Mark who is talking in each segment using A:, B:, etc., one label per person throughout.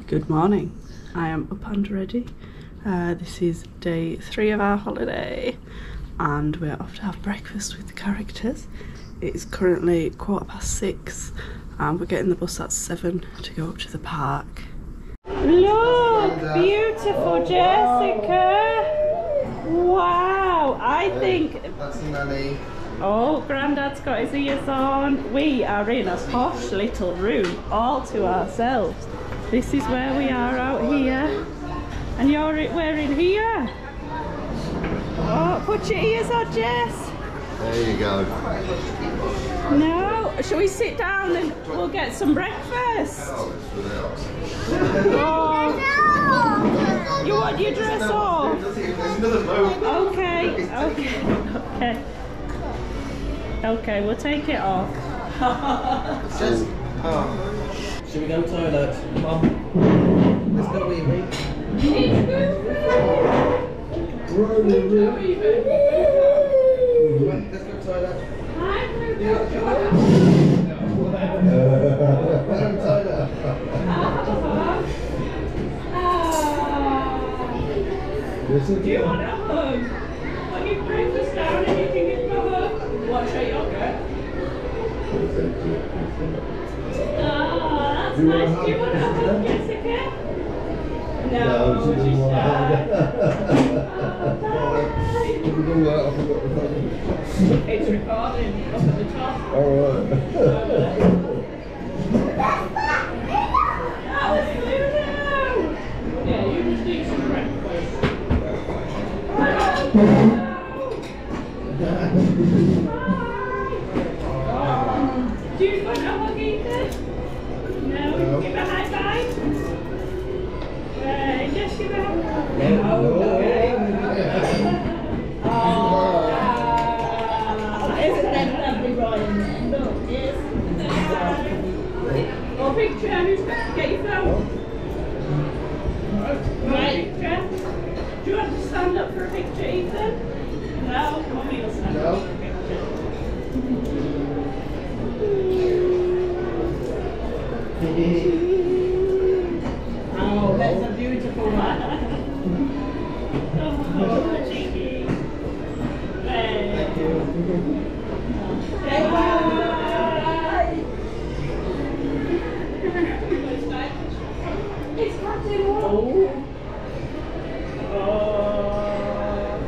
A: Good morning. I am up and ready. This is day 3 of our holiday and we're off to have breakfast with the characters. It is currently 6:15 and we're getting the bus at 7 to go up to the park. Look! Beautiful Jessica! Wow! I think...
B: That's Nanny.
A: Oh, Grandad's got his ears on. We are in a posh little room all to ourselves. This is where we are out here. And we're in here. Oh, put your ears on, Jess.
B: There you go.
A: No, shall we sit down and we'll get some breakfast? Oh. You want your dress off? Okay. Okay, we'll take it off.
B: Should we go toilet? Mum. Let's go wee wee. Let's go toilet.
A: Do you want a hug? I'll give breakfast down and you can give me a hug. Watch your yogurt. Oh, that's nice. Do you want a hug, Jessica? No, she's shy. It's recording up at the top.
B: Alright.
A: That was Pluto! Yeah, you just need some breakfast. Do you want a hug, Ethan? No? Give a high five? Just give a hug. Okay. Isn't that lovely, Ryan? Look, yes. Or picture, who's got to get your phone? Right, picture. Do you want to stand up for a picture, Ethan? No, Mommy will stand up for a picture. Oh, that's a beautiful one. Oh, cheeky. Thank you. Bye. It's Captain Wall. Oh,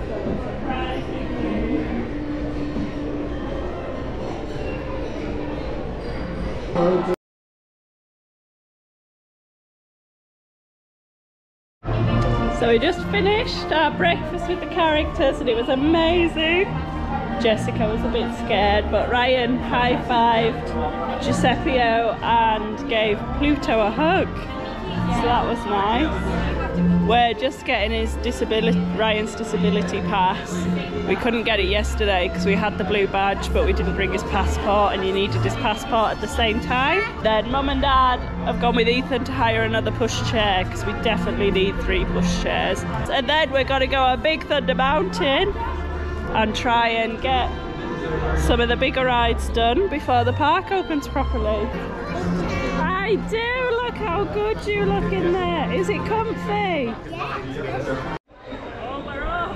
A: so surprising. So we just finished our breakfast with the characters and it was amazing. Jessica was a bit scared, but Ryan high-fived Giuseppeo and gave Pluto a hug. So that was nice. We're just getting Ryan's disability pass. We couldn't get it yesterday because we had the blue badge, but we didn't bring his passport and you needed his passport at the same time. Then Mum and Dad have gone with Ethan to hire another push chair because we definitely need 3 push chairs. And then we're going to go on Big Thunder Mountain and try and get some of the bigger rides done before the park opens properly. I do! Look how good you look in there. Is it comfy? Yeah. Oh, we're off.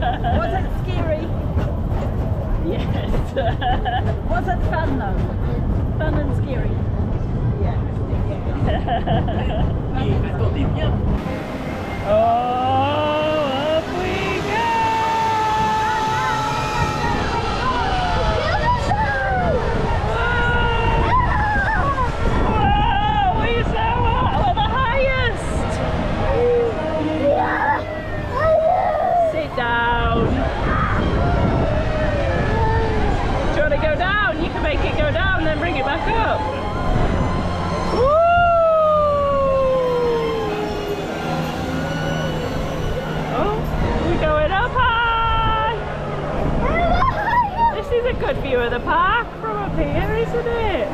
A: Was it scary? Yes. Was it fun though? Fun and scary? Yeah. Oh, up we go! Whoa, we're so high. We're the highest. Sit down. Do you want to go down? You can make it go down, then bring it back up. Woo! Oh, we're going up high! This is a good view of the park from up here, isn't it?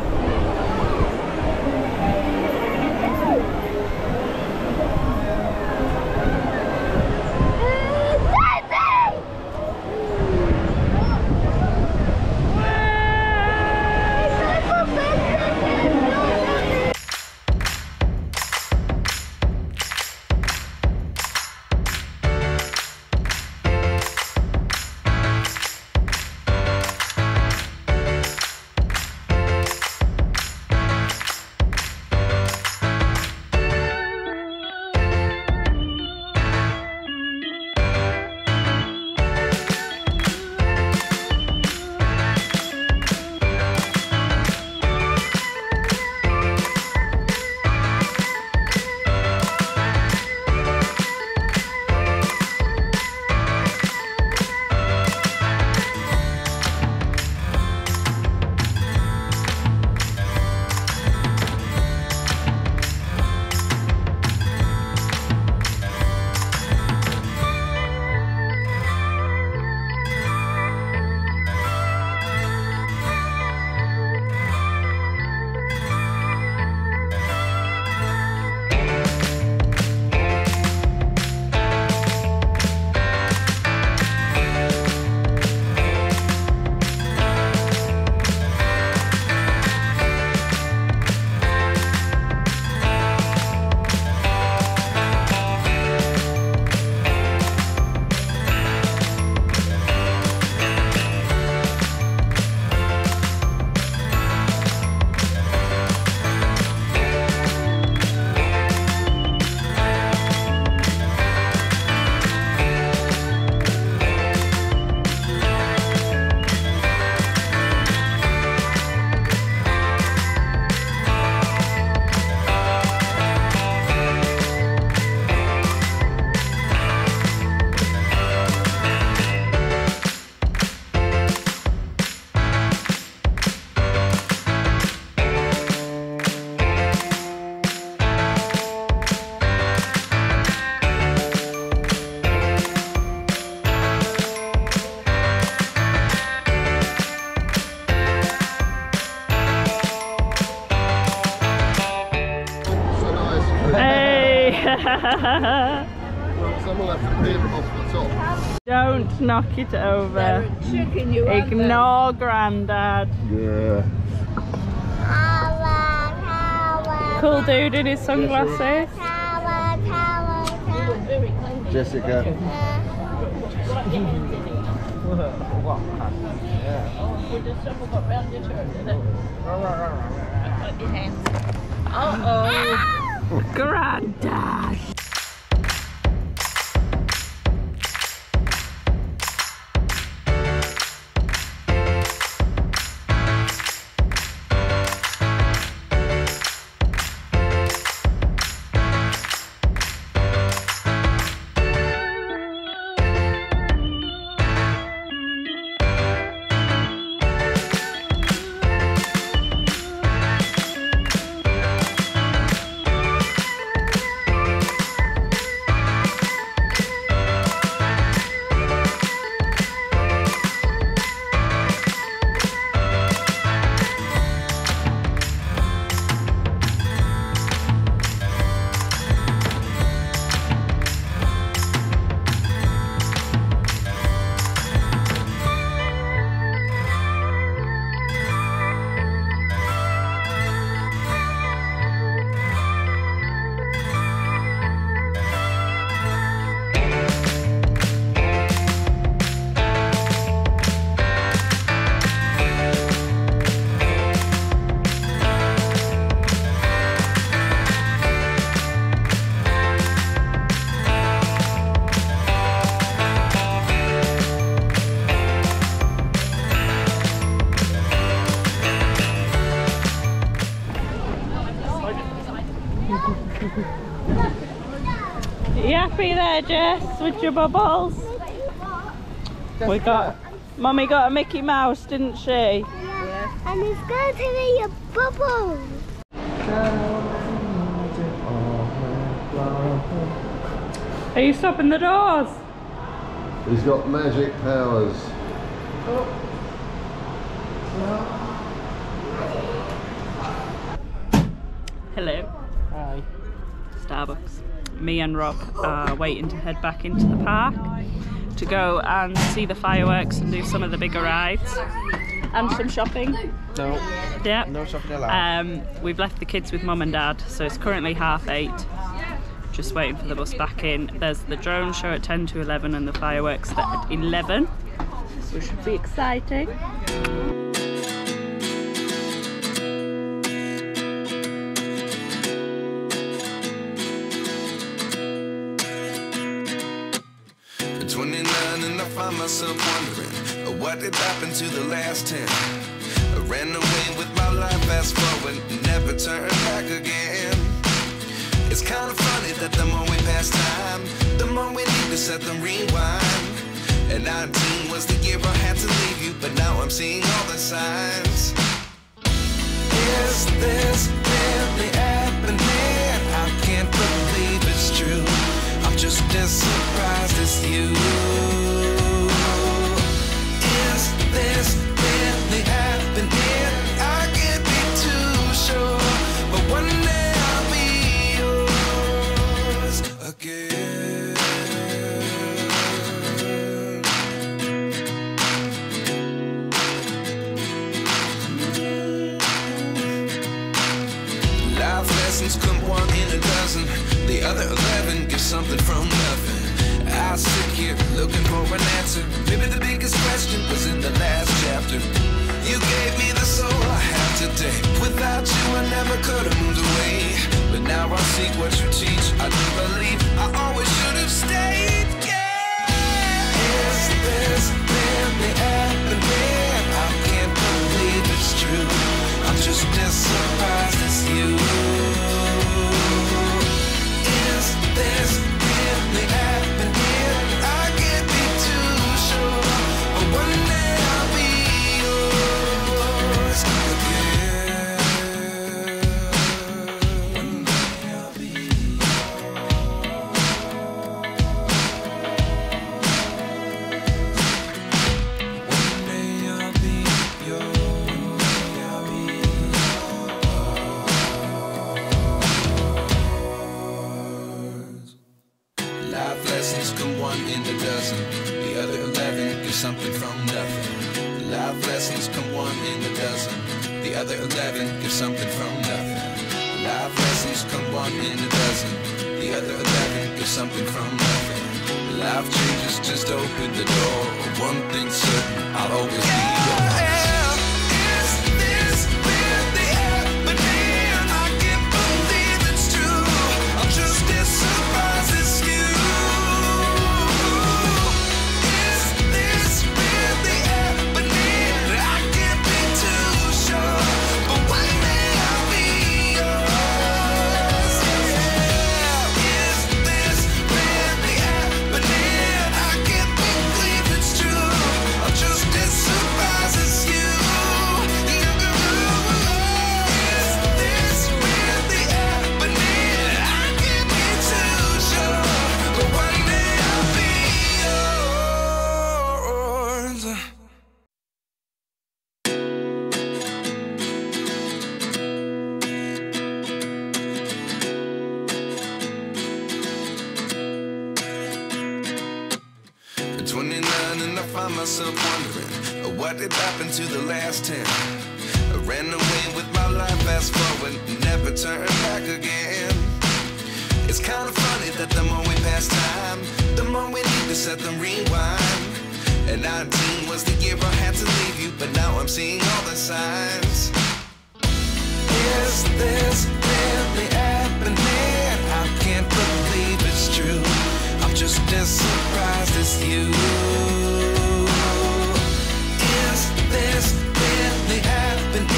B: Someone left the pin off the top.
A: Don't knock it over. Ignore Grandad.
B: Yeah.
A: Cool dude in his sunglasses.
B: Jessica.
A: Uh-oh. Grandad. there, Jess, with your bubbles? We got... Mummy got a Mickey Mouse, didn't she?
C: Yeah. And it's going to be a bubble.
A: Are you stopping the doors?
D: He's got magic powers.
A: Hello.
B: Hi.
A: Starbucks. Me and Rob are waiting to head back into the park to go and see the fireworks and do some of the bigger rides and some shopping.
B: No.
A: Yeah.
B: No shopping allowed.
A: We've left the kids with Mum and Dad, so it's currently 8:30. Just waiting for the bus back in. There's the drone show at 10 to 11 and the fireworks at 11. So it should be exciting.
E: At 29 and I find myself wondering what did happen to the last 10. I ran away with my life, fast forward, never turn back again. It's kind of funny that the more we pass time, the more we need to set them rewind. And 19 was the year I had to leave you, but now I'm seeing all the signs. Is this really happening? I can't believe it's true. I'm just as surprised as you. Is this really happening? I can't be too sure, but one day I'll be yours again. Life lessons come one in a dozen. The other 11 give something from nothing. I sit here looking for an answer. Maybe the biggest question was in the last chapter. You gave me the soul I have today. Without you I never could have moved away. But now I see what you teach. I do believe I always should have stayed. Yeah. Is this really happening? I can't believe it's true. I'm just as surprised as you. Is this really happening? I can't be too sure, but one day I'll be yours again. One day I'll be One day I'll be yours. Life lessons come one in a dozen. The other 11 give something from nothing. Life lessons come one in a dozen. The other 11 give something from nothing. Life lessons come one in a dozen. The other 11 give something from nothing. Life changes just open the door. One thing's certain, I'll always be yours. Is this really happening? I can't believe it's true. I'm just as surprised as you. Is this really happening? I can't be too sure, but one day I'll be yours. Yeah. Is this really happening? I can't believe it's true. I'm just as surprised as you. Is this really happening? I can't be too sure, but one day I'll be yours. At 29 and I find myself wondering what did happen to the last 10. I ran away with my life, fast forward, never turn back again. It's kind of funny that the more we pass time, the more we need to set them rewind. And 19 was the year I had to leave you, but now I'm seeing all the signs. Is this really happening? I can't believe it's true. I'm just as surprised as you. Is this really happening?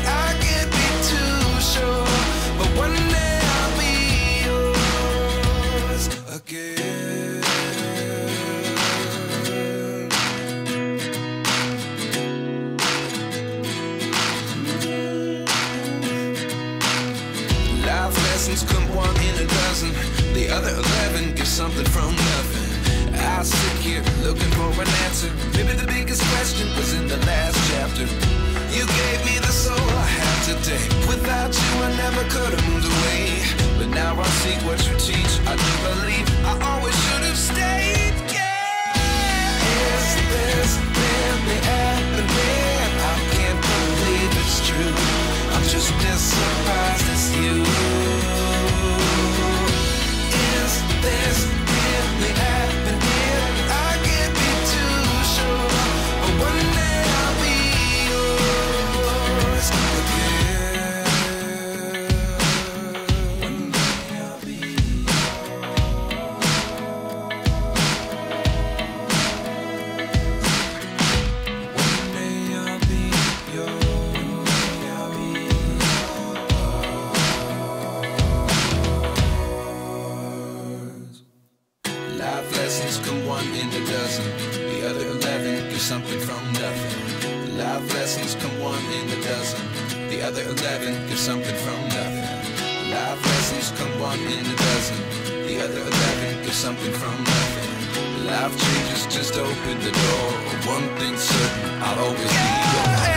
E: I can't be too sure, but one day I'll be yours again. something from nothing. I sit here looking for an answer. Maybe the biggest question was in the last chapter. You gave me the soul I have today. Without you I never could have moved away. But now I see what you teach. I do believe I always should have stayed. Yeah. Is this really happening? I can't believe it's true. I'm just as surprised as you. Is this really happening? I can't be too sure. But one day I'll be yours again. One day I'll be in a dozen, the other 11 give something from nothing. Life lessons come one in a dozen, the other 11 give something from nothing. Life lessons come one in a dozen, the other 11 give something from nothing. Life changes just open the door. One thing's certain, I'll always be yours.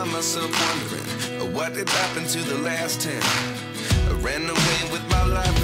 E: Myself wondering what did happen to the last 10. I ran away with my life